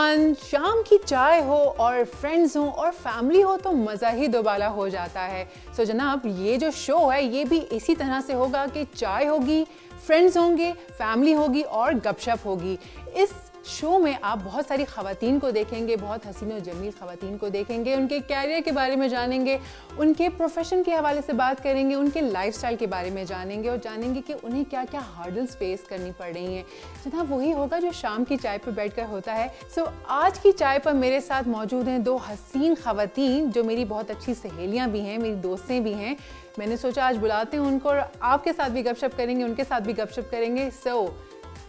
Everyone, शाम की चाय हो और फ्रेंड्स हो और फैमिली हो तो मज़ा ही दोबारा हो जाता है। सो जनाब, ये जो शो है ये भी इसी तरह से होगा कि चाय होगी, फ्रेंड्स होंगे, फैमिली होगी और गपशप होगी। इस शो में आप बहुत सारी ख़वातीन को देखेंगे, बहुत हसीन और जमील ख़वातीन को देखेंगे, उनके कैरियर के बारे में जानेंगे, उनके प्रोफेशन के हवाले से बात करेंगे, उनके लाइफस्टाइल के बारे में जानेंगे और जानेंगे कि उन्हें क्या क्या हर्डल्स फेस करनी पड़ रही हैं। जनाब, वही होगा जो शाम की चाय पर बैठकर होता है। सो आज की चाय पर मेरे साथ मौजूद हैं दो हसीन ख़वातीन जो मेरी बहुत अच्छी सहेलियाँ भी हैं, मेरी दोस्तें भी हैं। मैंने सोचा आज बुलाते हैं उनको और आपके साथ भी गपशप करेंगे, उनके साथ भी गपशप करेंगे।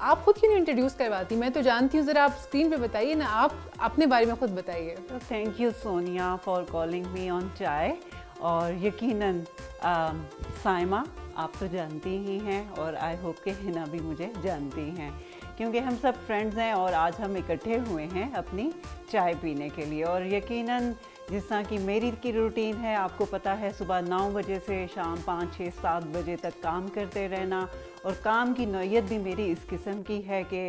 आप खुद क्यों नहीं इंट्रोड्यूस करवाती? मैं तो जानती हूँ, ज़रा आप स्क्रीन पे बताइए ना, आप अपने बारे में खुद बताइए। तो thank you Sonia for calling me on चाय। और यकीनन साइमा आप तो जानती ही हैं और आई होप कि हिना भी मुझे जानती हैं, क्योंकि हम सब फ्रेंड्स हैं और आज हम इकट्ठे हुए हैं अपनी चाय पीने के लिए। और यकीनन जिस तरह की मेरी की रूटीन है, आपको पता है, सुबह 9 बजे से शाम 5, 6, 7 बजे तक काम करते रहना। और काम की नौयत भी मेरी इस किस्म की है कि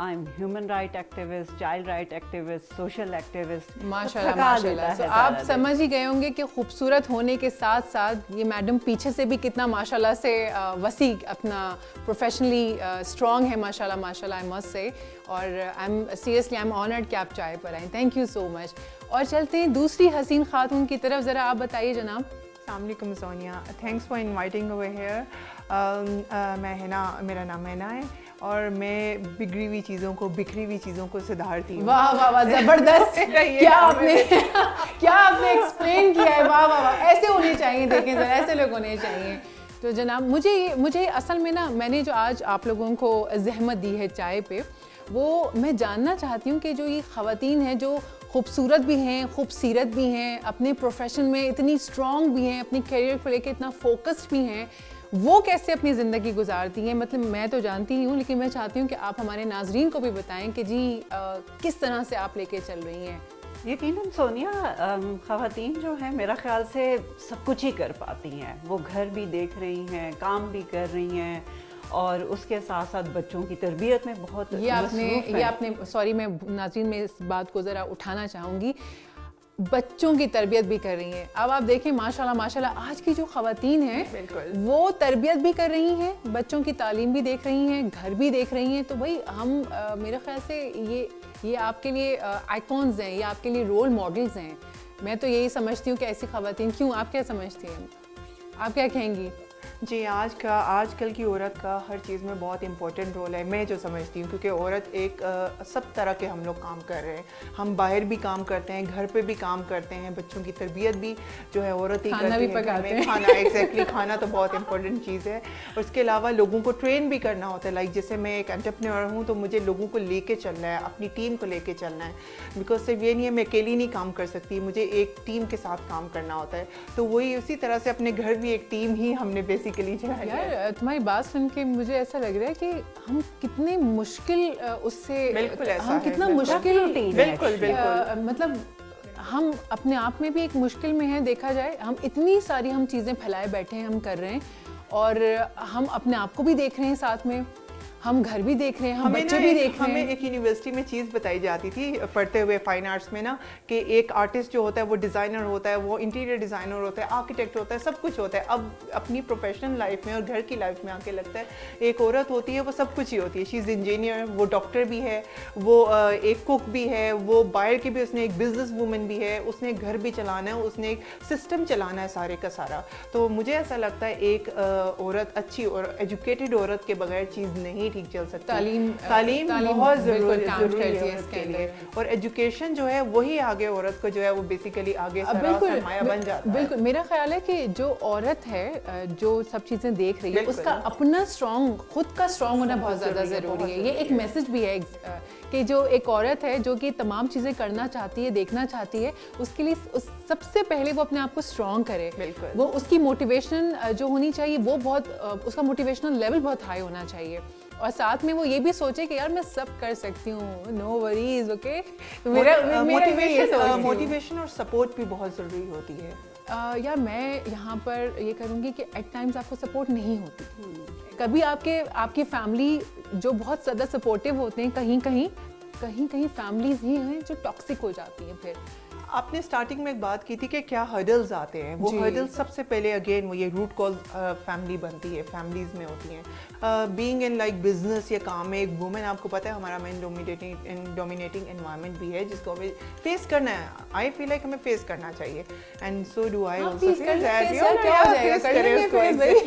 I am human right activist, child right activist, social activist. माशाल्लाह माशाल्लाह। तो आप समझ ही गए होंगे कि खूबसूरत होने के साथ साथ ये मैडम पीछे से भी कितना माशाल्लाह से वसी अपना प्रोफेशनली स्ट्रॉन्ग है, माशाल्लाह माशाल्लाह आई मस्ट से। और आई एम ऑनर्ड कि आप चाय पर आएँ, थैंक यू सो मच। और चलते हैं दूसरी हसीन खातून की तरफ, ज़रा आप बताइए जनाब। अस्सलामुअलैकुम Sonia, thanks for inviting over here. मैं हिना, मेरा नाम हिना है और मैं बिगड़ी हुई चीज़ों को, बिखरी हुई चीज़ों को सुधारती हूँ। वाह वाह वाह, ज़बरदस्त। क्या आपने एक्सप्लेन किया है, वाह वाह वाह, ऐसे होने चाहिए, देखें ज़रा ऐसे लोग होने चाहिए। तो जनाब, मुझे असल में ना, मैंने जो आज आप लोगों को ज़हमत दी है चाय पे, वो मैं जानना चाहती हूँ कि जो ये ख़वातीन हैं जो खूबसूरत भी हैं, खूबसीरत भी हैं, अपने प्रोफेशन में इतनी स्ट्रॉन्ग भी हैं, अपनी करियर को लेकर इतना फोकस्ड भी हैं, वो कैसे अपनी ज़िंदगी गुजारती हैं? मतलब मैं तो जानती ही हूँ, लेकिन मैं चाहती हूँ कि आप हमारे नाजरीन को भी बताएं कि जी किस तरह से आप लेके चल रही हैं। यकीनन सोनिया, ख़वातीन जो है मेरा ख्याल से सब कुछ ही कर पाती हैं। वो घर भी देख रही हैं, काम भी कर रही हैं और उसके साथ साथ बच्चों की तरबियत में बहुत ये आपने सॉरी, मैं नाज़रीन में इस बात को ज़रा उठाना चाहूँगी, बच्चों की तरबियत भी कर रही हैं। अब आप देखें माशाल्लाह माशाल्लाह, आज की जो ख़वातीन हैं वो तरबियत भी कर रही हैं, बच्चों की तालीम भी देख रही हैं, घर भी देख रही हैं। तो भाई हम मेरे ख्याल से ये आपके लिए आइकॉन्स हैं, ये आपके लिए रोल मॉडल्स हैं। मैं तो यही समझती हूँ कि ऐसी ख़वातीन, क्यों, आप क्या समझती हैं, आप क्या कहेंगी? जी, आजकल की औरत का हर चीज़ में बहुत इंपॉर्टेंट रोल है, मैं जो समझती हूँ, क्योंकि औरत एक सब तरह के हम लोग काम कर रहे हैं। हम बाहर भी काम करते हैं, घर पे भी काम करते हैं, बच्चों की तरबियत भी जो है औरत ही करती है। खाना एग्जैक्टली, खाना तो बहुत इंपॉर्टेंट चीज़ है। उसके अलावा लोगों को ट्रेन भी करना होता है। लाइक जैसे मैं एक एंटरप्रेन्योर हूँ तो मुझे लोगों को लेके चलना है, अपनी टीम को लेके चलना है, बिकॉज सिर्फ ये नहीं है मैं अकेली नहीं काम कर सकती, मुझे एक टीम के साथ काम करना होता है। तो वही उसी तरह से अपने घर भी एक टीम ही हमने बेसिकली। यार, तुम्हारी बात सुन के मुझे ऐसा लग रहा है कि हम कितने मुश्किल उससे, हम कितना मुश्किल, बिल्कुल मतलब हम अपने आप में भी एक मुश्किल में हैं। देखा जाए, हम इतनी सारी हम चीज़ें फैलाए बैठे हैं, हम कर रहे हैं और हम अपने आप को भी देख रहे हैं, साथ में हम घर भी देख रहे हैं, हम बच्चे भी देख रहे हैं। हमें एक यूनिवर्सिटी में चीज़ बताई जाती थी पढ़ते हुए फाइन आर्ट्स में ना, कि एक आर्टिस्ट जो होता है वो डिज़ाइनर होता है, वो इंटीरियर डिज़ाइनर होता है, आर्किटेक्ट होता है, सब कुछ होता है। अब अपनी प्रोफेशनल लाइफ में और घर की लाइफ में आके लगता है एक औरत होती है वो सब कुछ ही होती है। शी इज़ इंजीनियर, वो डॉक्टर भी है, वो एक कुक भी है, वो बाहर की भी, उसने एक बिजनेस वूमन भी है, उसने घर भी चलाना है, उसने एक सिस्टम चलाना है सारे का सारा। तो मुझे ऐसा लगता है एक औरत, अच्छी और एजुकेटेड औरत के बगैर चीज़ नहीं ठीक चल सकती। तालीम बहुत ज़रूरी है इसके लिए। और एजुकेशन जो है वही आगे औरत को जो है वो बेसिकली आगे सरमाया बन जाता है। बिल्कुल, मेरा ख्याल है कि जो औरत है जो सब चीज़ें देख रही है, उसका अपना खुद का स्ट्रॉन्ग होना बहुत ज़्यादा ज़रूरी है। ये एक मैसेज भी है कि जो एक औरत है जो कि तमाम चीज़ें करना चाहती है, देखना चाहती है, उसके लिए सबसे पहले वो अपने आप को स्ट्रॉन्ग करे। वो उसकी मोटिवेशन जो होनी चाहिए वो बहुत, उसका मोटिवेशनल लेवल बहुत हाई होना चाहिए और साथ में वो ये भी सोचे कि यार मैं सब कर सकती हूँ, नो वरीज, ओके। मोटिवेशन और सपोर्ट भी बहुत ज़रूरी होती है। यार मैं यहाँ पर ये करूँगी कि एट टाइम्स आपको सपोर्ट नहीं होती। कभी आपकी फैमिली जो बहुत ज़्यादा सपोर्टिव होते हैं कहीं कहीं, कहीं कहीं फैमिलीज ही हैं जो टॉक्सिक हो जाती हैं फिर। आपने स्टार्टिंग में एक बात की थी कि क्या हर्डल्स आते हैं, वो हर्डल्स सबसे पहले अगेन वो ये रूट कॉज फैमिली बनती है, फैमिलीज में होती हैं। बीइंग इन लाइक बिजनेस या काम में एक वुमेन, आपको पता है हमारा मेन डोमिनेटिंग एनवायरनमेंट भी है जिसको हमें फेस करना है। आई फील लाइक हमें फेस करना चाहिए and so do I also say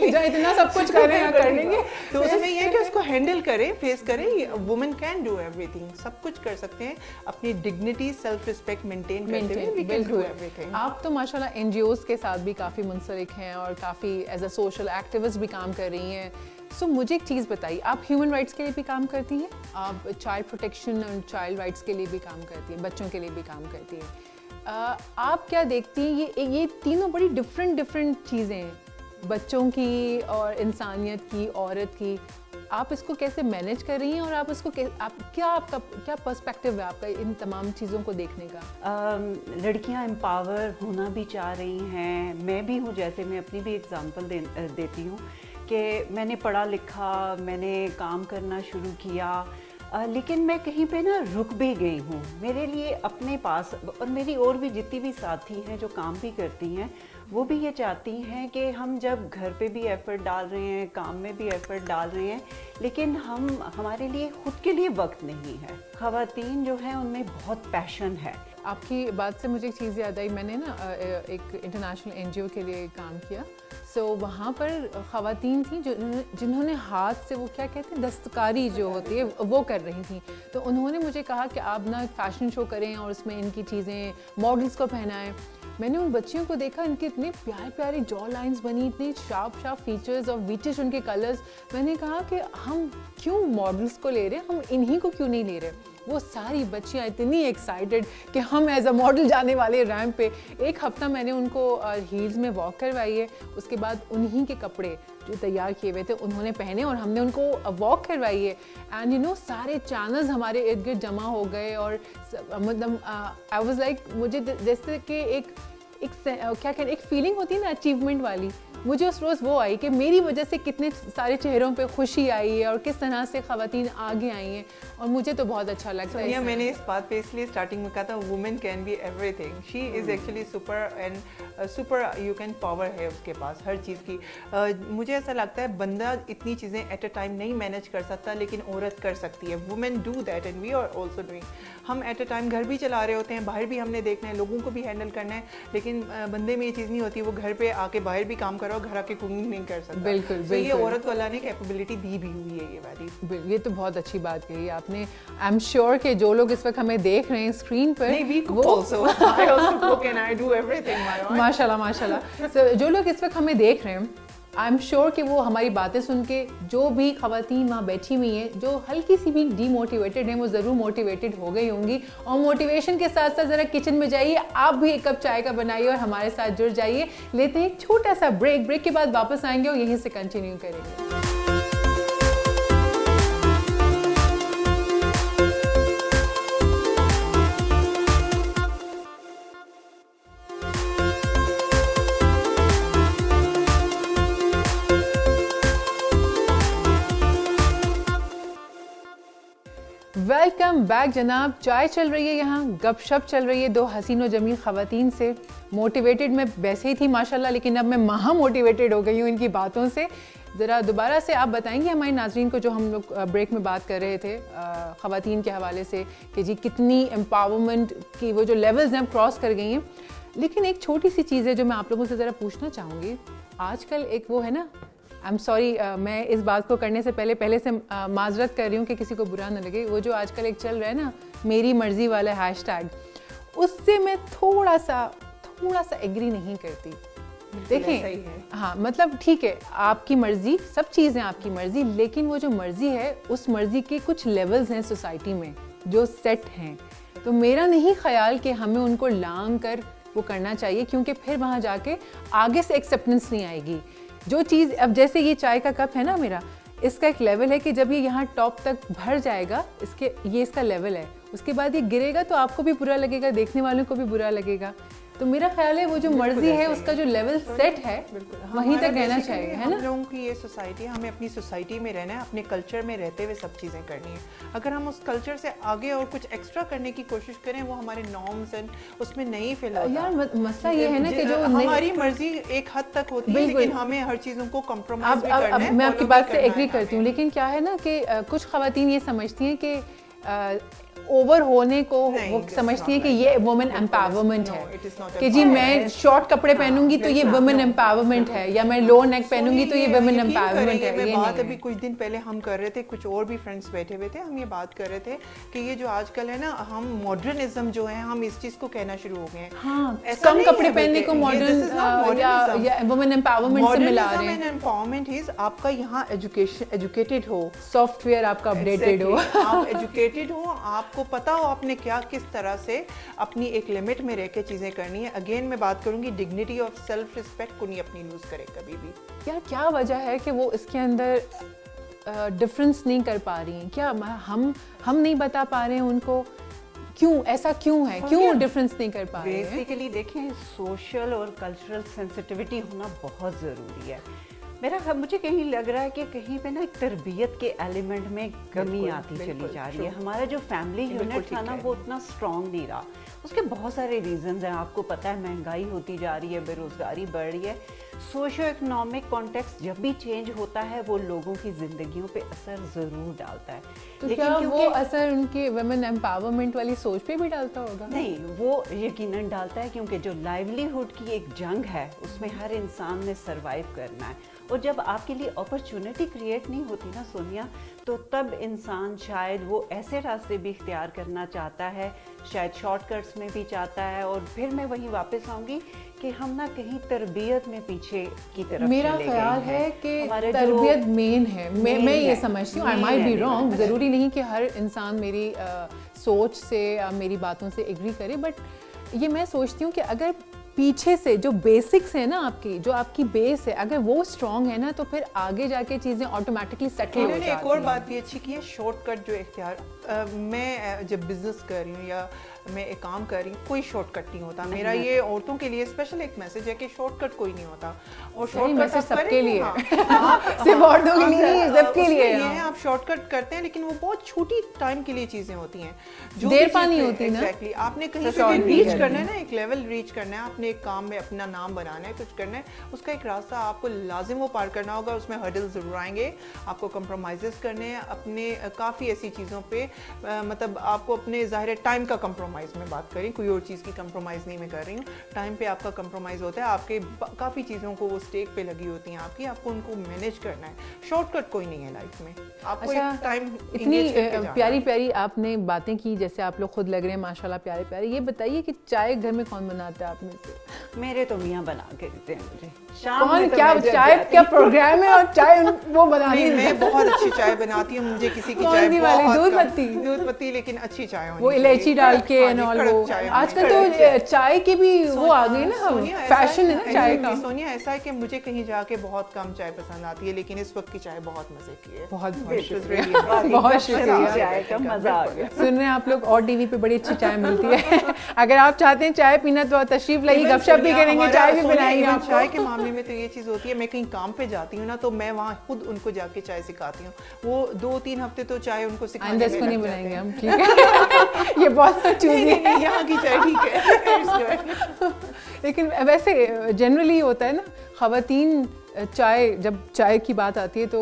that इतना सब कुछ कर रहे हैं कर लेंगे। तो उसमें ये है कि उसको हैंडल करें, फेस करें। वुमेन कैन डू एवरीथिंग, सब कुछ कर सकते हैं, अपनी डिग्निटी सेल्फ रिस्पेक्ट मेंटेन करते हुए वी कैन डू एवरीथिंग। आप तो माशाल्लाह एनजीओज के साथ भी काफ़ी मुंसलिक हैं और काफ़ी एज अ सोशल एक्टिविस्ट भी काम कर रही हैं। सो मुझे एक चीज़ बताइए, आप ह्यूमन राइट्स के लिए भी काम करती हैं, आप चाइल्ड प्रोटेक्शन और चाइल्ड राइट्स के लिए भी काम करती हैं, बच्चों के लिए भी काम करती हैं। आप क्या देखती हैं ये तीनों बड़ी डिफरेंट चीज़ें हैं, बच्चों की और इंसानियत की, औरत की, आप इसको कैसे मैनेज कर रही हैं और आप इसको क्या पर्सपेक्टिव है आपका इन तमाम चीज़ों को देखने का? लड़कियां एम्पावर होना भी चाह रही हैं, मैं भी हूँ, जैसे मैं अपनी भी एग्जांपल देती हूँ कि मैंने पढ़ा लिखा, मैंने काम करना शुरू किया, लेकिन मैं कहीं पे ना रुक भी गई हूँ। मेरे लिए अपने पास, और मेरी और भी जितनी भी साथी हैं जो काम भी करती हैं, वो भी ये चाहती हैं कि हम जब घर पे भी एफ़र्ट डाल रहे हैं, काम में भी एफ़र्ट डाल रहे हैं, लेकिन हमारे लिए खुद के लिए वक्त नहीं है। ख़वातीन जो हैं उनमें बहुत पैशन है। आपकी बात से मुझे एक चीज़ याद आई, मैंने ना एक इंटरनेशनल एनजीओ के लिए काम किया। सो वहाँ पर ख़वातीन थी जिन्होंने हाथ से वो क्या कहते हैं दस्तकारी जो होती है वो कर रही थी। तो उन्होंने मुझे कहा कि आप ना फैशन शो करें और उसमें इनकी चीज़ें मॉडल्स को पहनाएं। मैंने उन बच्चियों को देखा, इनके इतने प्यारे प्यारे जॉ लाइन्स बनी, इतने शार्प फीचर्स और विचिश उनके कलर्स। मैंने कहा कि हम क्यों मॉडल्स को ले रहे हैं, हम इन्हीं को क्यों नहीं ले रहे। वो सारी बच्चियाँ इतनी एक्साइटेड कि हम एज अ मॉडल जाने वाले रैंप पे। एक हफ्ता मैंने उनको हील्स में वॉक करवाई है, उसके बाद उन्हीं के कपड़े जो तैयार किए हुए थे उन्होंने पहने और हमने उनको वॉक करवाई है। एंड यू नो सारे चैनल्स हमारे इर्द गिर्द जमा हो गए और मतलब आई वाज लाइक, मुझे जैसे कि एक क्या कहते एक फीलिंग होती है ना अचीवमेंट वाली, मुझे उस रोज़ वो आई कि मेरी वजह से कितने सारे चेहरों पे खुशी आई है और किस तरह से ख़वातीन आगे आई हैं, और मुझे तो बहुत अच्छा लगता है। मैंने इस बात पे इसलिए स्टार्टिंग में कहा था women can be everything, she is actually super and super you can power है उसके पास हर चीज़ की। मुझे ऐसा लगता है बंदा इतनी चीज़ें एट अ टाइम नहीं मैनेज कर सकता, लेकिन औरत कर सकती है। Women do that and we are also doing. हम एट अ टाइम घर भी चला रहे होते हैं, बाहर भी हमने देखना है, लोगों को भी हैंडल करना है, लेकिन बंदे में ये चीज़ नहीं होती, वो घर पे आके बाहर भी काम करो, घर आके कुकिंग नहीं कर सकता। बिल्कुल, तो ये औरत को अल्लाह ने कैपेबिलिटी दी भी हुई है ये वाली। ये तो बहुत अच्छी बात कही आपने। आई एम श्योर कि जो लोग इस वक्त हमें देख रहे हैं स्क्रीन पर, नहीं, we cook also. I also cook and I do everything my own. माशाल्लाह माशाल्लाह। So, जो लोग इस वक्त हमें देख रहे हैं, आई एम श्योर कि वो हमारी बातें सुन के, जो भी ख़वातीन वहाँ बैठी हुई हैं जो हल्की सी भी डीमोटिवेटेड हैं, वो ज़रूर मोटिवेटेड हो गई होंगी। और मोटिवेशन के साथ साथ ज़रा किचन में जाइए, आप भी एक कप चाय का बनाइए और हमारे साथ जुड़ जाइए। लेते हैं एक छोटा सा ब्रेक के बाद वापस आएंगे और यहीं से कंटिन्यू करेंगे। वेलकम बैक जनाब। चाय चल रही है, यहाँ गपशप चल रही है दो हसीन और जमील ख़वातीन से। मोटिवेटेड मैं वैसे ही थी माशाल्लाह, लेकिन अब मैं महा मोटिवेटेड हो गई हूँ इनकी बातों से। ज़रा दोबारा से आप बताएंगे हमारे नाज़रीन को, जो हम लोग ब्रेक में बात कर रहे थे ख़वातीन के हवाले से, कि जी कितनी एम्पावरमेंट की वो जो लेवल्स हैं क्रॉस कर गई हैं। लेकिन एक छोटी सी चीज़ है जो मैं आप लोगों से ज़रा पूछना चाहूँगी। आजकल एक वो है ना, आई एम सॉरी, मैं इस बात को करने से पहले से माजरत कर रही हूँ कि किसी को बुरा न लगे, वो जो आजकल एक चल रहा है ना मेरी मर्ज़ी वाला हैशटैग, उससे मैं थोड़ा सा एग्री नहीं करती। देखें, हाँ मतलब ठीक है, आपकी मर्ज़ी, सब चीज़ें आपकी मर्ज़ी, लेकिन वो जो मर्ज़ी है उस मर्ज़ी के कुछ लेवल्स हैं सोसाइटी में जो सेट हैं। तो मेरा नहीं ख्याल कि हमें उनको लांग कर वो करना चाहिए, क्योंकि फिर वहाँ जाके आगे से एक्सेप्टेंस नहीं आएगी। जो चीज़, अब जैसे ये चाय का कप है ना मेरा, इसका एक लेवल है कि जब ये यहाँ टॉप तक भर जाएगा, ये इसका लेवल है, उसके बाद ये गिरेगा तो आपको भी बुरा लगेगा, देखने वालों को भी बुरा लगेगा। तो मेरा ख्याल है वो जो मर्जी है उसका जो लेवल सेट है वहीं तक रहना चाहिए, है ना। हम लोगों की ये सोसाइटी, हमें अपनी सोसाइटी में रहना है, अपने कल्चर में रहते हुए सब चीज़ें करनी है। अगर हम उस कल्चर से आगे और कुछ एक्स्ट्रा करने की कोशिश करें, वो हमारे नॉर्म्स एंड उसमें नहीं फिल होता। यार मसला ये है ना कि जो हमारी मर्जी एक हद तक होती है, लेकिन हमें हर चीज़ों को कॉम्प्रोमाइज भी करना है। मैं आपकी बात से एग्री करती हूँ, लेकिन क्या है ना कि कुछ ख़वातीन ये समझती हैं कि ओवर होने को वो समझती हैं कि ये वुमेन एम्पावरमेंट है कि जी मैं शॉर्ट कपड़े पहनूंगी तो ये वुमेन एम्पावरमेंट है, या मैं लो नेक पहनूंगी तो ये वुमेन एम्पावरमेंट है। ये बात अभी कुछ दिन पहले हम कर रहे थे, कुछ और भी फ्रेंड्स बैठे हुए थे, हम ये बात कर रहे थे कि ये जो आजकल है ना, हम मॉडर्निज्म जो है, हम इस चीज को कहना शुरू हो गए हैं। हाँ, कम कपड़े पहनने को मॉडर्न या वुमेन एम्पावरमेंट से मिला रहे हैं। एम्पावरमेंट इज आपका यहाँ एजुकेटेड हो, सॉफ्टवेयर आपका अपडेटेड हो, आप एजुकेटेड हो, आपको पता हो आपने क्या किस तरह से अपनी एक लिमिट में रह के चीज़ें करनी है। अगेन मैं बात करूंगी, डिग्निटी ऑफ सेल्फ रिस्पेक्ट को नहीं अपनी लूज करे कभी भी। यार क्या वजह है कि वो इसके अंदर डिफरेंस नहीं कर पा रही हैं? क्या हम नहीं बता पा रहे हैं उनको? क्यों ऐसा क्यों है, क्यों डिफरेंस नहीं कर पा रहे हैं? बेसिकली देखें, सोशल और कल्चरल सेंसिटिविटी होना बहुत ज़रूरी है। मुझे कहीं लग रहा है कि कहीं पे ना एक तरबियत के एलिमेंट में कमी आती चली जा रही है। हमारा जो फैमिली यूनिट था ना, वो उतना स्ट्रॉन्ग नहीं रहा। उसके बहुत सारे रीजंस हैं, आपको पता है, महंगाई होती जा रही है, बेरोजगारी बढ़ रही है। सोशो इकोनॉमिक कॉन्टेक्स्ट जब भी चेंज होता है वो लोगों की जिंदगियों पे असर ज़रूर डालता है। तो क्या वो असर उनके वुमेन एम्पावरमेंट वाली सोच पे भी डालता होगा? नहीं, वो यकीनन डालता है, क्योंकि जो लाइवलीहुड की एक जंग है उसमें हर इंसान ने सरवाइव करना है। और जब आपके लिए अपॉर्चुनिटी क्रिएट नहीं होती ना सोनिया, तो तब इंसान शायद वो ऐसे रास्ते भी इख्तियार करना चाहता है, शायद शॉर्टकट्स में भी चाहता है। और फिर मैं वहीं वापस आऊँगी कि हम ना कहीं तरबियत में पीछे की तरफ मेरा ख्याल है कि तरबियत मेन है। मैं ये समझती हूँ, आई माइट बी रॉन्ग, ज़रूरी नहीं कि हर इंसान मेरी सोच से मेरी बातों से एग्री करे, बट ये मैं सोचती हूँ कि अगर पीछे से जो बेसिक्स है ना, आपकी जो आपकी बेस है, अगर वो स्ट्रॉन्ग है ना, तो फिर आगे जाके चीज़ें ऑटोमेटिकली सेटल हो जाती हैं। एक और बात भी अच्छी की है, शॉर्टकट जो इख्तियार, मैं जब बिजनेस कर रही हूँ या मैं एक काम कर रही हूँ, कोई शॉर्टकट नहीं होता। मेरा ये औरतों के लिए स्पेशल एक मैसेज है कि शॉर्टकट कोई नहीं होता। और शॉर्टकट सबके लिए सिर्फ औरतों के लिए नहीं, सबके लिए है। आप शॉर्टकट करते हैं, लेकिन वो बहुत छोटी टाइम के लिए चीजें होती हैं, जो देर पानी होती है। एग्जैक्टली, आपने कहीं से रीच करना है ना, एक लेवल रीच करना है, आपने एक काम में अपना नाम बनाना है, कुछ करना है, उसका एक रास्ता आपको लाजिम वो पार करना होगा। उसमें हर्डल जरूर आएंगे, आपको कंप्रोमाइजेस करने हैं अपने काफ़ी ऐसी चीज़ों पे, मतलब आपको अपने ज़ाहिर टाइम का कंप्रोमाइज़ में बात करें, कोई और चीज़ की कंप्रोमाइज़ नहीं मैं कर रही हूँ, टाइम पे आपका कंप्रोमाइज़ होता है। आपके काफ़ी चीज़ों को वो स्टेक पे लगी होती हैं आपको उनको मैनेज करना है। शॉर्टकट कोई नहीं है लाइफ में, आपको एक टाइम। इतनी प्यारी प्यारी आपने बातें की, जैसे आप लोग खुद लग रहे हैं माशाल्लाह प्यारे प्यारे। ये बताइए कि चाय घर में कौन बनाता है आप में से? मेरे तो मियाँ बना के देते हैं मुझे। कौन, क्या चाय क्या प्रोग्राम है और चाय वो बनाती है? मैं बहुत अच्छी चाय बनाती हूँ, मुझे किसी की चाय दूध पत्ती लेकिन अच्छी चाय होनी, वो इलायची डाल के एंड ऑल। वो आजकल तो चाय के भी वो आ गई ना, फैशन है ना चाय का। सोनिया, ऐसा है कि मुझे कहीं जाके बहुत कम चाय पसंद आती है, लेकिन इस वक्त की चाय बहुत मजे की है। बहुत शुक्रिया, बहुत शुक्रिया, चाय का मजा आ गया। सुन रहे हैं आप लोग, और टीवी पे बड़ी अच्छी चाय मिलती है। अगर आप चाहते हैं चाय पीना तो तशरीफ लाइए, गपशप भी करेंगे, चाय भी बनाएंगे। चाय के मामले में तो ये चीज़ होती है, मैं कहीं काम पे जाती हूँ ना, तो मैं वहाँ खुद उनको जाके चाय सिखाती हूँ। वो 2-3 हफ्ते तो चाय उनको सिखाने में नहीं बनाएंगे हम, ठीक है? ये बहुत चूजी है, यहाँ की चाय ठीक है। लेकिन वैसे जनरली होता है ना, ख़वातीन चाय, जब चाय की बात आती है तो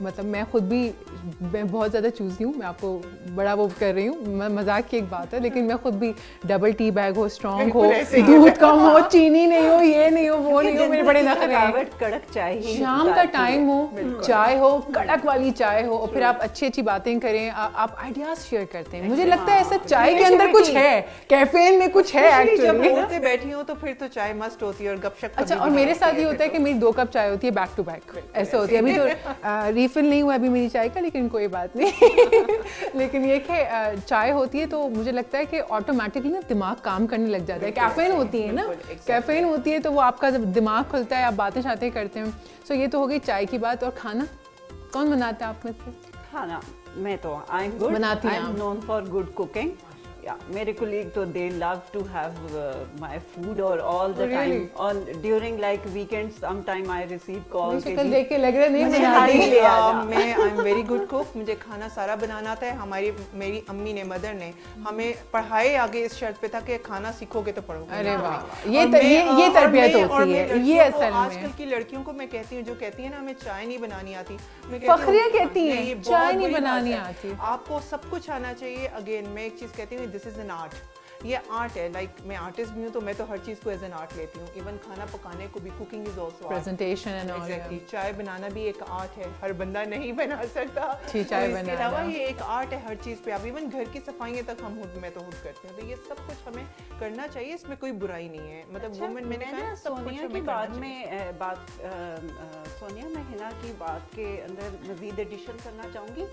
मतलब मैं बहुत ज़्यादा चूज़ी हूँ। मैं आपको बड़ा वो कर रही हूँ, मजाक की एक बात है, लेकिन मैं खुद भी डबल टी बैग हो, स्ट्रॉन्ग हो, दूध कम हो, चीनी नहीं हो, ये नहीं हो, वो नहीं हो, मेरे बड़े नखरे हैं। कड़क चाय ही, शाम का टाइम हो, चाय हो, कड़क वाली चाय हो, और फिर आप अच्छी अच्छी बातें करें, आप आइडियाज शेयर करते हैं। मुझे लगता है ऐसा चाय के अंदर कुछ है, कैफीन में कुछ है एक्चुअली। जब औरतें बैठी हो तो फिर तो चाय मस्ट होती है और गपशप। अच्छा, और मेरे साथ ये होता है कि मेरी 2 कप चाय होती है बैक टू बैक, ऐसा होती है। अभी तो रिफिल नहीं हुआ अभी मेरी चाय का, लेकिन कोई बात नहीं। लेकिन ये कि चाय होती है तो मुझे लगता है कि ऑटोमेटिकली ना दिमाग काम करने लग जाता है। कैफीन होती है ना, कैफीन होती है तो वो आपका जब दिमाग खुलता है, आप बातें शातें करते हैं। सो ये तो हो गई चाय की बात। और खाना कौन बनाता है आप में से? खाना मैं तो आई एम गुड, बनाती हैं, I am known for good cooking. मेरे colleague तो they love to have my food or all the time on during like weekends sometime I receive calls शक्ल देख के लग रहा है नहीं बना रही। मैं I am very good cook, मुझे खाना सारा बनाना आता है। मेरी अम्मी ने, मदर ने हमें पढ़ाए आगे इस शर्त पे था कि खाना सीखोगे तो पढ़ोगे। अरे वाह, ये तरबियत होती है, ये असल में आजकल की लड़कियों को मैं कहती हूँ, जो कहती है ना हमें चाय नहीं बनानी आती, फखरिया कहती हैं चाय नहीं बनानी आती। आपको सब कुछ आना चाहिए। अगेन मैं एक चीज कहती हूँ, दिस इज एन आर्ट, ये आर्ट है। लाइक मैं आर्टिस्ट भी हूँ तो मैं तो हर चीज़ को एज एन आर्ट लेती हूँ। इवन खाना पकाने को भी, cooking is also presentation and all. Exactly, चाय बनाना भी एक आर्ट है, हर बंदा नहीं बना सकता। चाय बनाना, इसके अलावा ये एक आर्ट है हर चीज़ पे। आप इवन घर की सफाइयाँ तक मैं तो खुद करती हूँ। तो ये सब कुछ हमें करना चाहिए, इसमें कोई बुराई नहीं है। मतलब वुमेन, मैंने कहा सोनिया की सोनिया, मैं हिना की बात के अंदर मजीद एडिशन करना चाहूँगी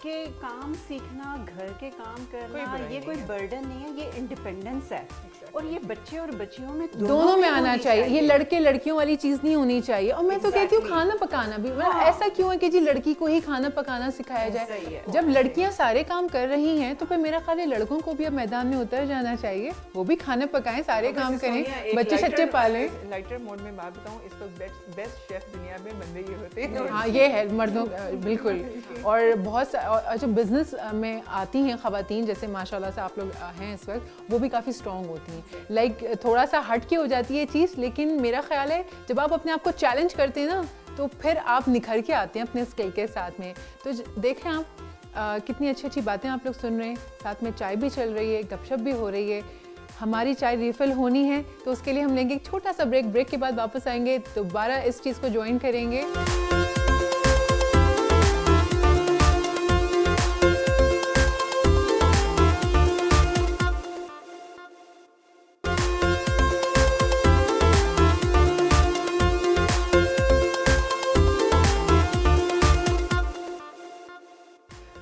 कि काम सीखना, घर के काम करना, ये कोई बर्डन नहीं है, ये इंडिपेंडेंस है। और ये बच्चे और बच्चियों में दोनों में आना चाहिए। ये लड़के लड़कियों वाली चीज नहीं होनी चाहिए। और मैं तो कहती हूँ खाना पकाना भी, मतलब ऐसा क्यों है कि जी लड़की को ही खाना पकाना सिखाया जाए? जब लड़कियां सारे काम कर रही हैं तो फिर मेरा ख्याल है लड़कों को भी अब मैदान में उतर जाना चाहिए, वो भी खाना पकाएं, सारे काम करें, बच्चे सच्चे पालें। लाइटर मोड में बात बताऊं, इस वक्त बेस्ट शेफ दुनिया में बंदे ही होते हैं। हाँ, ये है मर्दों, बिल्कुल। और बहुत जो बिजनेस में आती हैं खवातीन, जैसे माशाल्लाह से आप लोग हैं इस वक्त, वो भी काफ़ी स्ट्रॉन्ग होती हैं। लाइक थोड़ा सा हट के हो जाती है चीज़, लेकिन मेरा ख्याल है जब आप अपने आप को चैलेंज करते हैं ना, तो फिर आप निखर के आते हैं अपने स्किल के साथ में। तो देखें आप कितनी अच्छी अच्छी बातें आप लोग सुन रहे हैं, साथ में चाय भी चल रही है, गपशप भी हो रही है। हमारी चाय रिफिल होनी है तो उसके लिए हम लेंगे एक छोटा सा ब्रेक के बाद वापस आएंगे, दोबारा इस चीज़ को ज्वाइन करेंगे।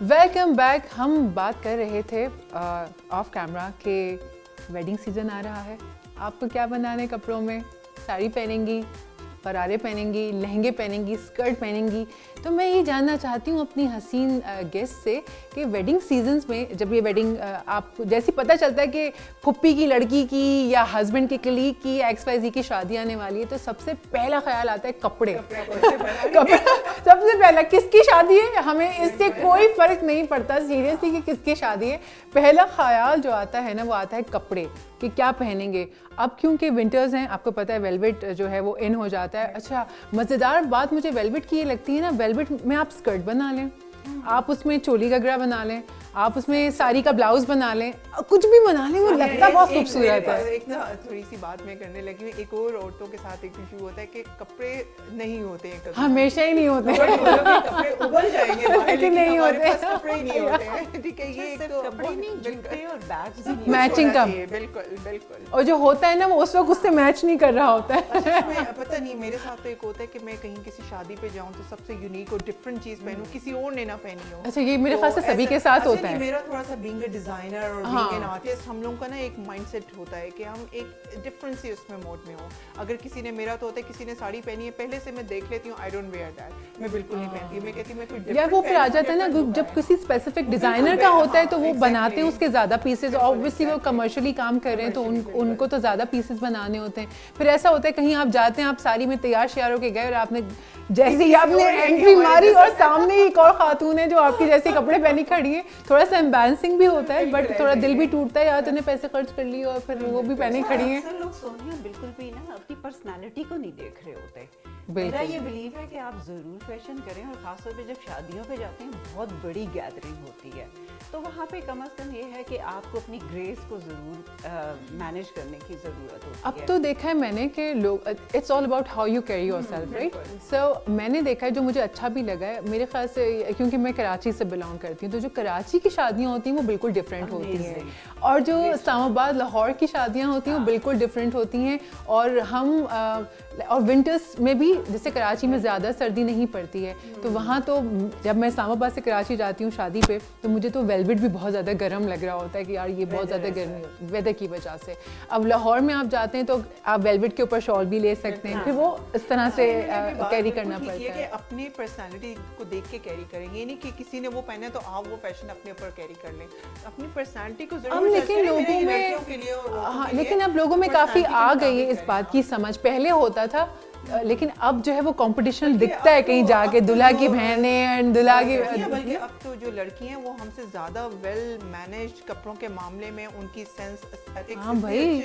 Welcome back. हम बात कर रहे थे ऑफ कैमरा के वेडिंग सीज़न आ रहा है, आपको क्या बनाना है कपड़ों में? साड़ी पहनेंगी, गरारे पहनेंगी, लहंगे पहनेंगी, स्कर्ट पहनेंगी। तो मैं ये जानना चाहती हूँ अपनी हसीन गेस्ट से कि वेडिंग सीजन्स में जब ये वेडिंग आपको जैसे पता चलता है कि फुप्पी की लड़की की या हस्बैंड की कलीग की या XYZ की शादी आने वाली है, तो सबसे पहला ख्याल आता है कपड़े। कपड़े सबसे पहला, किसकी शादी है हमें इससे कोई फ़र्क नहीं पड़ता सीरियसली कि किसकी शादी है, पहला ख्याल जो आता है ना वो आता है कपड़े कि क्या पहनेंगे। अब क्योंकि विंटर्स हैं, आपको पता है वेलवेट जो है वो इन हो जाता है। अच्छा, मज़ेदार बात मुझे वेलवेट की ये लगती है ना, वेलवेट में आप स्कर्ट बना लें, आप उसमें चोली घाघरा बना लें, आप उसमें साड़ी का ब्लाउज बना लें, कुछ भी बना लें, वो लगता बहुत खूबसूरत है। एक ना थोड़ी सी बात मैं करने लगी हूँ, एक और औरतों के साथ एक इशू होता है कि कपड़े नहीं होते हैं, हमेशा ही नहीं होते, कपड़े उबल जाएंगे लेकिन नहीं होते, कपड़े ही नहीं होते हैं। ठीक है, ये एक कपड़े नहीं, जूते और बैग्स भी मैचिंग का, बिल्कुल बिल्कुल। और जो होता है ना वो उस वक्त उससे मैच नहीं कर रहा होता है। पता नहीं, मेरे साथ तो एक होता है कि मैं कहीं किसी शादी पे जाऊँ तो सबसे यूनिक और डिफरेंट चीज पहनूं, किसी और ने ना पहनी हो। अच्छा, ये मेरे ख्याल से सभी के साथ होता है। मेरा थोड़ा सा बीइंग अ डिजाइनर और बीइंग एन आर्टिस्ट, हम लोगों का ना एक माइंडसेट होता है कि हम एक डिफरेंट सी उसमें मोड में हो। अगर किसी ने, मेरा तो होता है किसी ने साड़ी पहनी है, पहले से मैं देख लेती हूँ, आई डोंट वेयर दैट, मैं बिल्कुल नहीं पहनती, मैं कहती मैं कोई यार वो फिर आ जाता है ना, जब किसी स्पेसिफिक डिजाइनर का होता है तो वो बनाते हैं उसके ज़्यादा पीसेस, ऑब्वियसली वो कमर्शियली काम कर रहे हैं तो उनको तो ज़्यादा पीसेस बनाने होते हैं। फिर ऐसा होता है कहीं आप जाते हैं, आप साड़ी में तैयार श्यार होके गए और आपने जैसे ही आपने एंट्री मारी और सामने एक और खातून है जो आपके जैसे कपड़े पहनी खड़ी है, थोड़ा सा एम्बैरेसिंग भी होता है, बट थोड़ा दिल भी टूटता है, यार तूने पैसे खर्च कर लिए और फिर वो भी पहनी खड़ी है। अक्सर लोग सोनिया बिल्कुल भी ना अपनी पर्सनालिटी को नहीं देख रहे होते। बिल्कुल। मेरा ये बिलीव है कि आप ज़रूर फैशन करें, और ख़ासतौर पे जब शादियों पे जाते हैं, बहुत बड़ी गैदरिंग होती है, तो वहाँ पे कम से कम ये है कि आपको अपनी ग्रेस को ज़रूर मैनेज करने की ज़रूरत होती है। अब तो देखा है मैंने कि लोग, it's all about how you carry yourself, right? So मैंने देखा है, जो मुझे अच्छा भी लगा है मेरे ख्याल से, क्योंकि मैं कराची से बिलोंग करती हूँ, तो जो कराची की शादियाँ होती हैं वो बिल्कुल डिफरेंट होती हैं, और जो इस्लामाबाद लाहौर की शादियाँ होती हैं वो बिल्कुल डिफरेंट होती हैं। और हम और विंटर्स में भी जैसे कराची में ज़्यादा सर्दी नहीं पड़ती है, तो वहाँ तो जब मैं इस्लामाबाद से कराची जाती हूँ शादी पे, तो मुझे तो वेलवेट भी बहुत ज़्यादा गर्म लग रहा होता है कि यार ये बहुत ज़्यादा गर्मी होती है वेदर की वजह से। अब लाहौर में आप जाते हैं तो आप वेलवेट के ऊपर शॉल भी ले सकते हैं, फिर वो इस तरह से कैरी करना पड़ता है। अपनी पर्सनैलिटी को देख के कैरी करेंगे, ये नहीं कि किसी ने वो पहना तो आप वो फैशन अपने ऊपर कैरी कर लें, अपनी पर्सनैलिटी को जरूर। लेकिन लोगों में हाँ, लेकिन अब लोगों में काफ़ी आ गई है इस बात की समझ, पहले होता था लेकिन अब जो है वो कंपटीशन दिखता है कहीं जाके, दुल्हा की बहनें एंड दुल्हा की, बल्कि अब तो जो लड़की हैं वो हमसे ज़्यादा वेल मैनेज्ड कपड़ों के मामले में उनकी सेंस एस्थेटिक्स हाँ भाई,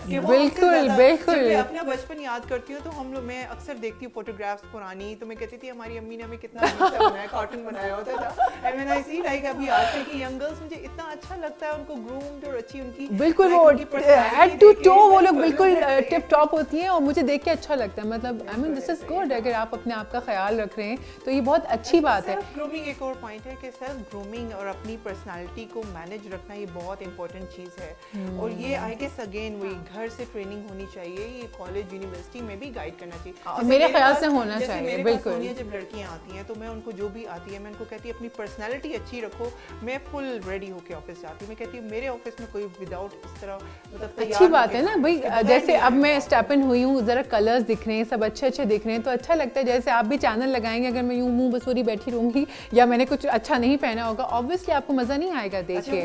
बिल्कुल बिल्कुल। अपना बचपन याद करती हूँ तो हम लोग, मैं अक्सर देखती हूँ फोटोग्राफ्स पुरानी, तो मैं कहती थी हमारी अम्मी ने हमें कितना अच्छा बनाया, कार्टून बनाया होता था। And when I see like अभी आजकल की यंग गर्ल्स, मुझे इतना अच्छा लगता है उनको ग्रूम्ड और अच्छी उनकी बिल्कुल वो हेड टू टो वो लोग बिल्कुल टिप टॉप होती हैं और मुझे देख के अच्छा लगता है। मतलब I mean this is good, अगर आप अपने आप का ख्याल रख रहे हैं तो ये बहुत अच्छी बात है। सेल्फ ग्रूमिंग एक और पॉइंट है कि सेल्फ ग्रूमिंग और अपनी पर्सनालिटी को मैनेज रखना ये बहुत इंपॉर्टेंट चीज़ है। और ये आई गेस अगेन वही घर से ट्रेनिंग होनी चाहिए, ये कॉलेज यूनिवर्सिटी में भी गाइड करना चाहिए। मेरे ख्याल से होना चाहिए बिल्कुल। जब लड़कियां आती हैं तो मैं उनको जो भी आती है मैं उनको कहती हूँ अपनी पर्सनालिटी अच्छी रखो। मैं फुल रेडी होके ऑफिस जाती हूँ, मैं कहती हूँ मेरे ऑफिस में कोई विदाउट इस तरह मतलब अच्छी बात है ना भाई, जैसे अब मैं स्टेप इन हुई हूँ, जरा कलर्स दिख रहे हैं, सब अच्छे अच्छे दिख रहे हैं तो अच्छा लगता है। जैसे आप भी चैनल लगाएंगे, अगर मैं यूं मुंह बसूरी बैठी रहूंगी या मैंने कुछ अच्छा नहीं पहना होगा, ऑब्वियसली आपको मजा नहीं आएगा देख के।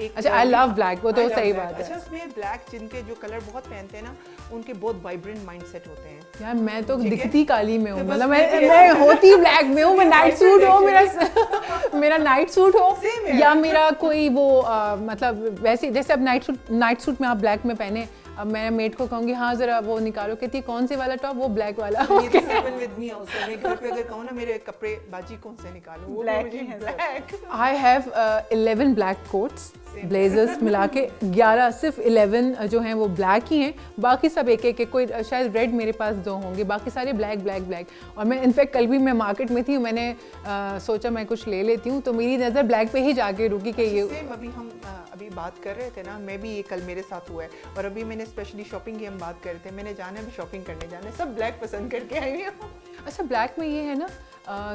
अच्छा आई लव ब्लैक, वो तो सही बात है। अच्छा उसमें ब्लैक जिनके जो कलर बहुत पहनते हैं ना उनके बहुत वाइब्रेंट माइंडसेट होते हैं। यार मैं तो दिखती काली में हूँ, मतलब मैं होती ब्लैक में हूँ, मैं नाइट सूट हो मेरा नाइट सूट हो या मेरा कोई वो मतलब वैसे जैसे अब नाइट सूट में आप ब्लैक में पहने, अब मैं मेट को कहूँगी हाँ जरा वो निकालो, कहती है कौन से वाला टॉप, वो ब्लैक वाला। मैं घर पे अगर कहूँ ना मेरे कपड़े बाजी कौन से निकालूं, वो black. I have 11 black quotes, blazers मिला के 11, सिर्फ 11 जो हैं वो ब्लैक ही हैं, बाकी सब एक एक, कोई शायद रेड मेरे पास 2 होंगे, बाकी सारे ब्लैक ब्लैक ब्लैक। और मैं इनफैक्ट कल भी मैं मार्केट में थी, मैंने सोचा मैं कुछ ले लेती हूँ तो मेरी नज़र ब्लैक पे ही जाके रुकी कि ये अभी हम अभी बात कर रहे थे ना, मैं भी ये कल मेरे साथ हुआ है और अभी मैंने स्पेशली शॉपिंग की हम बात कर रहे थे, मैंने जाना भी शॉपिंग करने जाना है, सब ब्लैक पसंद करके आई हूँ। अच्छा ब्लैक में ये है ना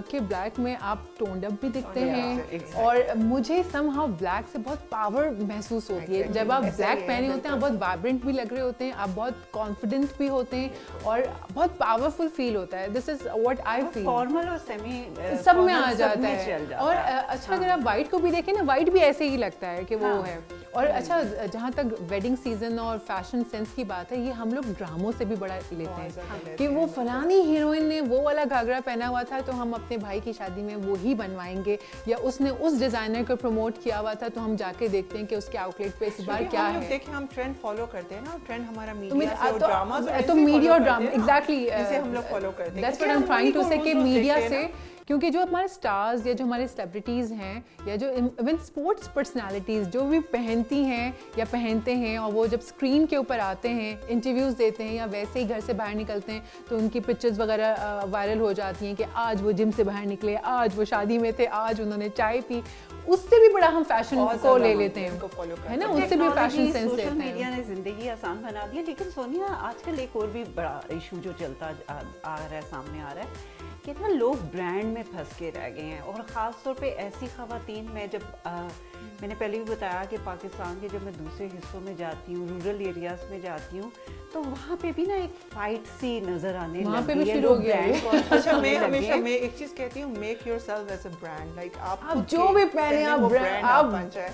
कि ब्लैक में आप टोन्ड अप भी दिखते हैं और मुझे समहाउ ब्लैक से बहुत पावर महसूस होती है। जब आप ब्लैक पहने होते हैं आप बहुत वाइब्रेंट भी लग रहे होते हैं, आप बहुत कॉन्फिडेंट भी होते हैं और बहुत पावरफुल फील होता है। This is what I feel. Formal और सेमी सब में आ जाता है। और अच्छा अगर आप वाइट को भी देखें ना, वाइट भी ऐसे ही लगता है कि वो है। और अच्छा जहाँ तक वेडिंग सीजन और फैशन सेंस की बात है, ये हम लोग ड्रामों से भी बड़ा लेते हैं कि वो फलानी हीरोइन ने वो वाला घाघरा पहना हुआ था तो हम अपने भाई की शादी में वो ही बनवाएंगे, या उसने उस डिजाइनर को प्रमोट किया हुआ था तो हम जाके देखते हैं कि उसके आउटलेट पे इस बार क्या है। देखिए हम ट्रेंड फॉलो करते हैं ना, ट्रेंड हमारा मीडिया से और ड्रामा से, तो मीडिया और ड्रामा एग्जैक्टली इसे हम लोग फॉलो करते हैं। That's what I am trying to say कि मीडिया से, क्योंकि जो हमारे स्टार्स या जो हमारे सेलिब्रिटीज़ हैं या जो इवन स्पोर्ट्स पर्सनालिटीज़ जो भी पहनती हैं या पहनते हैं और वो जब स्क्रीन के ऊपर आते हैं, इंटरव्यूज़ देते हैं या वैसे ही घर से बाहर निकलते हैं तो उनकी पिक्चर्स वगैरह वायरल हो जाती हैं कि आज वो जिम से बाहर निकले, आज वो शादी में थे, आज उन्होंने चाय पी। उससे भी बड़ा हम फैशन को ले लेते हैं, है ना, उससे भी फैशन सेंस लेते हैं। मीडिया ने जिंदगी आसान बना दी है। लेकिन सोनिया आजकल एक और भी बड़ा इशू जो चलता आ रहा है, सामने आ रहा है, कितना लोग ब्रांड में फंस के रह गए हैं। और ख़ास तौर पे ऐसी ख़वातीन, मैं जब मैंने पहले भी बताया कि पाकिस्तान के जब मैं दूसरे हिस्सों में जाती हूँ, रूरल एरियाज़ में जाती हूँ, तो वहाँ पे भी ना एक फाइट सी नज़र आने वहाँ पे भी शुरू हो गया है। अच्छा मैं हमेशा मैं एक चीज़ कहती हूँ, make yourself as a brand. Like आप जो भी पहने आप ब्रांड, आप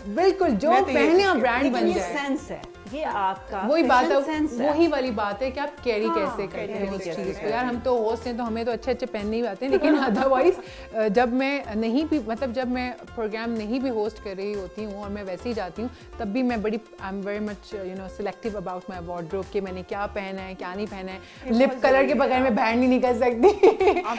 बिल्कुल जो पहने आप ब्रांड बन जाए। सेंस है ये आपका, वही बात है, वही वाली बात है कि आप कैरी कैसे करते हैं उस चीज़ को। यार हम तो होस्ट हैं तो हमें तो अच्छे अच्छे पहनने ही आते हैं, लेकिन अदरवाइज जब मैं नहीं भी, मतलब जब मैं प्रोग्राम नहीं भी होस्ट कर रही होती हूँ और मैं वैसे ही जाती हूँ, तब भी मैं बड़ी I am very much selective about my wardrobe कि मैंने क्या पहना है क्या नहीं पहना है। लिप कलर के बगैर मैं बाहर नहीं निकल सकती। आप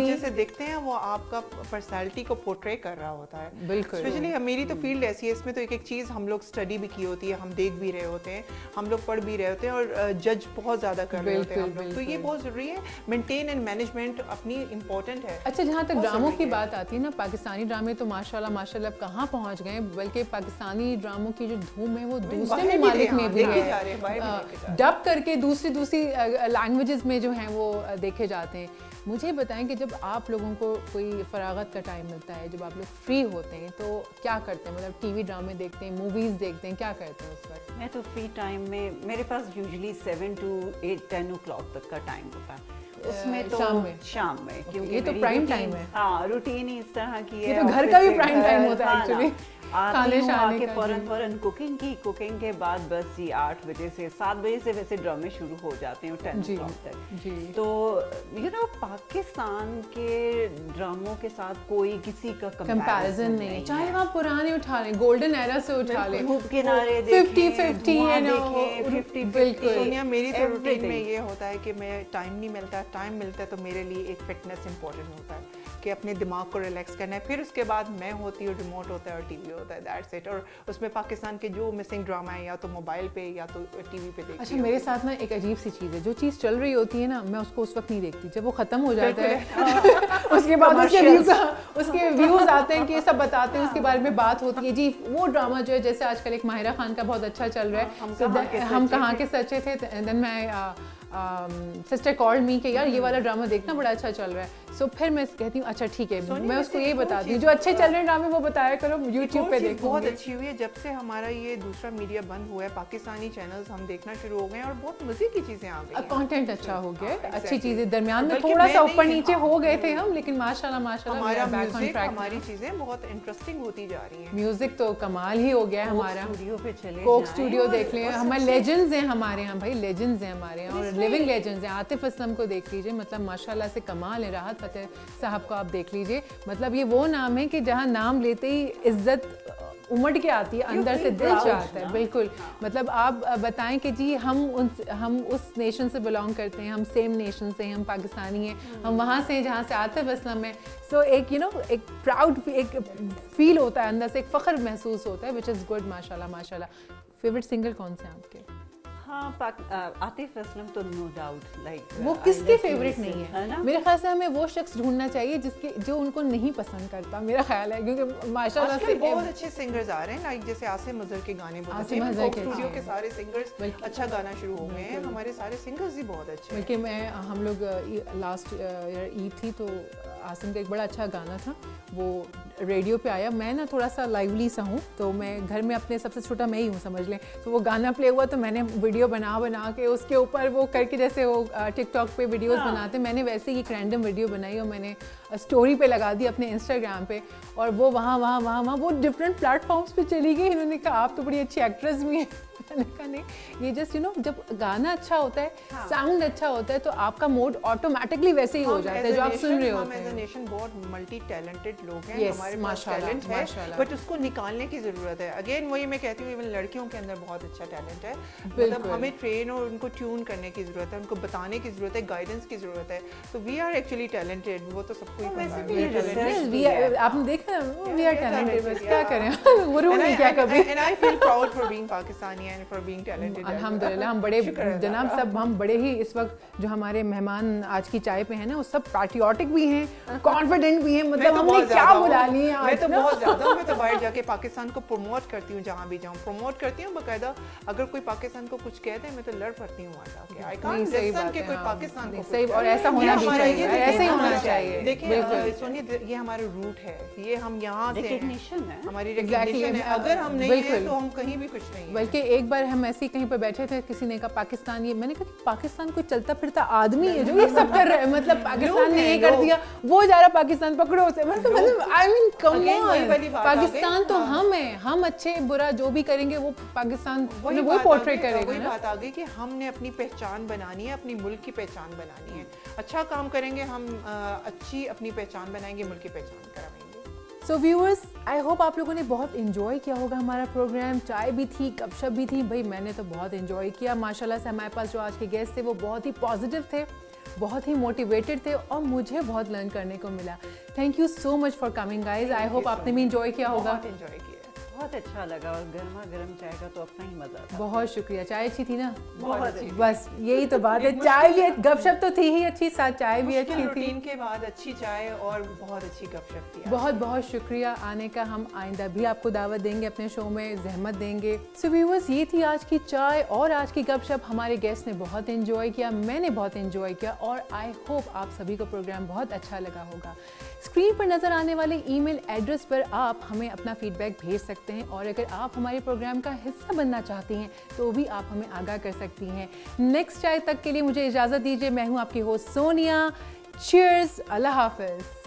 जैसे दिखते हैं वो आपका पर्सनालिटी को पोर्ट्रे कर रहा होता है। बिल्कुल, स्पेशली मेरी तो फील्ड ऐसी है, इसमें तो एक एक चीज़ हम लोग स्टडी भी की होती है, हम देख भी रहे होते हैं, हम लोग पढ़ भी रहे होते हैं और जज बहुत ज़्यादा कर रहे होते हैं हम लोग। तो ये बहुत ज़रूरी है, मेंटेन एंड मैनेजमेंट अपनी इम्पोर्टेंट है। अच्छा, जहाँ तक ड्रामों की बात आती है ना, पाकिस्तानी ड्रामे तो माशाल्लाह कहाँ पहुँच गए, बल्कि पाकिस्तानी ड्रामों की जो धूम है वो दूसरे ममालिक में भी है, डब करके दूसरी लैंग्वेजेस में जो हैं वो देखे जाते हैं। मुझे बताएं कि जब आप लोगों को कोई फरागत का टाइम मिलता है, जब आप लोग फ्री होते हैं तो क्या करते हैं? मतलब टीवी ड्रामे देखते हैं, मूवीज़ देखते हैं, क्या करते हैं उस वक्त? मैं तो फ्री टाइम में, मेरे पास यूजुअली 7 to 8-10 o'clock तक का टाइम होता है, उसमें तो शाम में क्योंकि ये तो प्राइम टाइम है। हाँ, रूटीन ही इस तरह की है। ये तो घर का भी प्राइम टाइम होता है एक्चुअली। आके फौरन कुकिंग के बाद बस जी 8 बजे से 7 बजे से वैसे ड्रामे शुरू हो जाते हैं 10 o'clock तक। तो पाकिस्तान के ड्रामों के साथ कोई किसी का कंपैरिजन नहीं है, चाहे आप पुराने उठा लें, गोल्डन एरा से उठा लें, खूब किनारे 50-50 बिल्कुल। सोनिया, मेरी तो रूटीन में ये होता है कि मैं टाइम मिलता है तो मेरे लिए एक फिटनेस इंपॉर्टेंट होता है कि अपने दिमाग को रिलैक्स करना है। फिर उसके बाद मैं होती हूँ, रिमोट होता है और टीवी होता है, दैट्स इट। और उसमें पाकिस्तान के जो मिसिंग ड्रामा है या तो मोबाइल पे या तो टीवी पे देखती। अच्छा, मेरे साथ ना एक अजीब सी चीज़ है, जो चीज़ चल रही होती है ना, मैं उसको उस वक्त नहीं देखती, जब वो ख़त्म हो जाता है उसके बाद उसके व्यूज़ आते हैं कि सब बताते हैं, उसके बारे में बात होती है। जी, वो ड्रामा जो है, जैसे आजकल एक माहिरा खान का बहुत अच्छा चल रहा है, हम कहाँ के सच्चे थे, देन मैं सिस्टर कॉल्ड मी कि यार ये वाला ड्रामा देखना बड़ा अच्छा चल रहा है। सो फिर मैं कहती हूँ अच्छा ठीक है, मैं उसको ये बताती हूँ जो अच्छे चल रहे हैं ड्रामे वो बताया करो, यूट्यूब पे देखो। बहुत अच्छी हुई है जब से हमारा ये दूसरा मीडिया बंद हुआ है, पाकिस्तानी चैनल्स हम देखना शुरू हो गए और बहुत मजे की चीजें आ गई, कंटेंट अच्छा हो गया, अच्छी चीजें। दरमियान में थोड़ा सा ऊपर नीचे हो गए थे हम, लेकिन माशाल्लाह हमारी चीजें बहुत इंटरेस्टिंग होती जा रही है। म्यूजिक तो कमाल ही हो गया है हमारा, स्टूडियो पे चले कोक स्टूडियो देख लें, हमारे लेजेंड्स हैं हमारे यहाँ भाई, लेजेंड्स हैं हमारे यहाँ और लिविंग लेजेंड्स हैं। आतिफ असलम को देख लीजिए, मतलब माशाल्लाह से कमाल है। राहत फतेह साहब को आप देख लीजिए, मतलब ये वो नाम है कि जहाँ नाम लेते ही इज्जत उमड़ के आती है, अंदर से दिल चाहता है। बिल्कुल, मतलब आप बताएं कि जी हम उस नेशन से बिलोंग करते हैं, हम सेम नेशन से हैं, हम पाकिस्तानी हैं, हम वहाँ से हैं जहाँ से आतिफ असलम है। सो एक एक प्राउड एक फील होता है अंदर से, एक फ़ख्र महसूस होता है, विच इज़ गुड। माशाल्लाह माशाल्लाह। फेवरेट सिंगर कौन से हैं आपके? हाँ, आतिफ असलम तो नो डाउट, लाइक वो किसके फेवरेट नहीं है? मेरे ख्याल से हमें वो शख्स ढूंढना चाहिए जो उनको नहीं पसंद करता, मेरा ख्याल है, क्योंकि माशाल्लाह से बहुत अच्छे सिंगर्स आ रहे हैं, लाइक जैसे आसिम अजहर के गाने बहुत अच्छे हैं, कोक स्टूडियो के सारे सिंगर्स अच्छा गाना शुरू हो गए हैं, हमारे सारे सिंगर्स ही बहुत अच्छे हैं। बल्कि हम लोग लास्ट ईयर ईद थी तो आसिम का एक बड़ा अच्छा गाना था, वो रेडियो पे आया। मैं ना थोड़ा सा लाइवली सा हूँ, तो मैं घर में अपने सबसे छोटा मैं ही हूँ समझ लें, तो वो गाना प्ले हुआ तो मैंने वीडियो बना के उसके ऊपर वो करके, जैसे वो टिकटॉक पे वीडियोस बनाते, मैंने वैसे ही एक रैंडम वीडियो बनाई और मैंने स्टोरी पे लगा दी अपने इंस्टाग्राम पे, और वो वहाँ वो डिफरेंट प्लेटफॉर्म्स पे चली गई। इन्होंने कहा आप तो बड़ी अच्छी एक्ट्रेस भी हैं। मैंने कहा नहीं, ये जस्ट जब गाना अच्छा होता है, साउंड अच्छा होता है, तो आपका मूड ऑटोमेटिकली वैसे ही हो जाता है जो आप सुन रहे होते हैं। हम एज अ नेशन बहुत मल्टी टैलेंटेड लोग हैं, हमारे पास टैलेंट है, बट उसको निकालने की ज़रूरत है। अगेन वही मैं कहती हूँ, इवन लड़कियों के अंदर बहुत अच्छा टैलेंट है, मतलब हमें ट्रेन और उनको ट्यून करने की ज़रूरत है, उनको बताने की ज़रूरत है, गाइडेंस की ज़रूरत है। तो वी आर एक्चुअली टैलेंटेड, वो तो सबको ही पता है। आपने देखा वी आर टैलेंटेड, बस क्या करें, गुरु नहीं क्या कभी। And I feel proud for being Pakistani and for being talented. अल्हम्दुलिल्लाह, हम बड़े जनाब सब, हम बड़े ही इस वक्त जो हमारे मेहमान आज की चाय पे हैं ना, वो सब पैट्रियोटिक भी हैं, कॉन्फिडेंट भी हैं, मतलब हमने क्या बुला लिए आज। मैं तो बहुत ज़्यादा, मैं तो बाहर जाके पाकिस्तान को प्रमोट करती हूँ, जहाँ भी जाऊँ प्रमोट करती हूँ बाकायदा। अगर कोई पाकिस्तान को कुछ कहते हैं मैं तो लड़ पड़ती हूँ वहाँ जाके। आई कांट लिसन कि कोई पाकिस्तान को सही, और ऐसा होना भी चाहिए, ऐसे ही होना चाहिए। देखिए सोनिया, ये हमारा रूट है, ये हम यहाँ से रिकॉग्निशन है, हमारी रिकॉग्निशन है। अगर हम नहीं है तो हम कहीं भी कुछ नहीं है। बल्कि एक बार हम ऐसे ही कहीं पर बैठे थे, किसी ने कहा पाकिस्तान, ये मैंने कहा पाकिस्तान कोई चलता फिरता आदमी है जो ये सब कर रहा है, मतलब पाकिस्तान ने ये कर दिया, वो जा रहा पाकिस्तान पकड़ो उसे, मतलब I mean come on, Pakistan तो हम हैं, हम अच्छे बुरा जो भी करेंगे वो पाकिस्तान वही पोर्ट्रे करेगा। वही बात आ गई कि हमने अपनी पहचान बनानी है, अपनी मुल्क की पहचान बनानी है। अच्छा काम करेंगे हम, अच्छी अपनी पहचान बनाएंगे, मुल्क की पहचान कराएंगे। सो व्यूअर्स, आई होप आप लोगों ने बहुत इन्जॉय किया होगा हमारा प्रोग्राम। चाय भी थी, गपशप भी थी, भाई मैंने तो बहुत इन्जॉय किया। माशाल्लाह से हमारे पास जो आज के गेस्ट थे वो बहुत ही पॉजिटिव थे, बहुत ही मोटिवेटेड थे और मुझे बहुत लर्न करने को मिला। Thank you so much for coming guys. I hope आपने भी इन्जॉय किया होगा। एंजॉय किया। बहुत अच्छा लगा और गर्मा गर्म चाय का तो अपना ही मजा था। बहुत शुक्रिया। चाय अच्छी थी ना? बहुत अच्छी। बस यही तो बात है, चाय भी गपशप तो थी ही अच्छी, साथ चाय भी अच्छी थी। रूटीन के बाद अच्छी चाय और बहुत अच्छी गपशप थी। बहुत बहुत शुक्रिया आने का। हम आइंदा भी आपको दावत देंगे, अपने शो में जहमत देंगे। सो व्यूअर्स, ये थी आज की चाय और आज की गपशप। हमारे गेस्ट ने बहुत एंजॉय किया, मैंने बहुत एंजॉय किया और आई होप आप सभी को प्रोग्राम बहुत अच्छा लगा होगा। स्क्रीन पर नज़र आने वाले ईमेल एड्रेस पर आप हमें अपना फीडबैक भेज सकते हैं और अगर आप हमारे प्रोग्राम का हिस्सा बनना चाहती हैं तो भी आप हमें आगाह कर सकती हैं। नेक्स्ट चाय तक के लिए मुझे इजाज़त दीजिए। मैं हूँ आपकी होस्ट सोनिया। चीयर्स, अल्लाह हाफ़िज़।